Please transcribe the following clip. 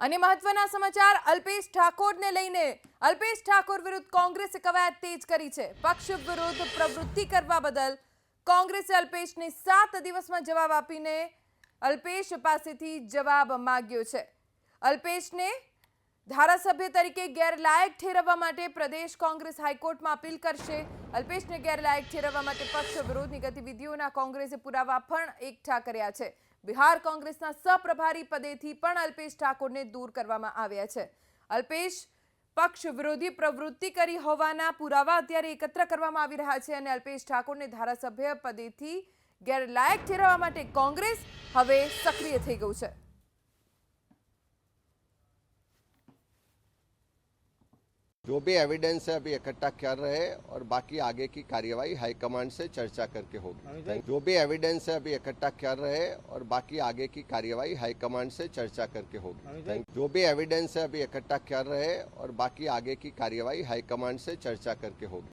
અને મહત્વના સમાચાર અલ્પેશ ઠાકોરને લઈને અલ્પેશ ઠાકોર વિરુદ્ધ કોંગ્રેસે કવાયત તેજ કરી છે। પક્ષ વિરુદ્ધ પ્રવૃત્તિ કરવા બદલ કોંગ્રેસે અલ્પેશને 7 દિવસમાં જવાબ આપીને અલ્પેશ પાસેથી જવાબ માંગ્યો છે। અલ્પેશને ધારાસભ્ય તરીકે ગેરલાયક ઠેરવવા માટે પ્રદેશ કોંગ્રેસ હાઈકોર્ટમાં અપીલ કરશે। અલ્પેશને ગેરલાયક ઠેરવવા માટે પક્ષ વિરોધની ગતિવિધિઓના કોંગ્રેસે પુરાવા પણ એકઠા કર્યા છે। બિહાર કોંગ્રેસના સહપ્રભારી પદેથી પણ અલ્પેશ ઠાકોરને દૂર કરવામાં આવ્યા છે। અલ્પેશ પક્ષ વિરોધી પ્રવૃત્તિ કરી હોવાના પુરાવા અત્યારે એકત્ર કરવામાં આવી રહ્યા છે અને અલ્પેશ ઠાકોરને ધારાસભ્ય પદેથી ગેરલાયક ઠેરવવા માટે કોંગ્રેસ હવે સક્રિય થઈ ગયું છે। जो भी एविडेंस है अभी इकट्ठा कर रहे हैं और बाकी आगे की कार्यवाही हाईकमांड से चर्चा करके होगी। जो भी एविडेंस है अभी इकट्ठा कर रहे हैं और बाकी आगे की कार्यवाही हाईकमांड से चर्चा करके होगी। जो भी एविडेंस है अभी इकट्ठा कर रहे हैं और बाकी आगे की कार्यवाही हाईकमांड से चर्चा करके होगी।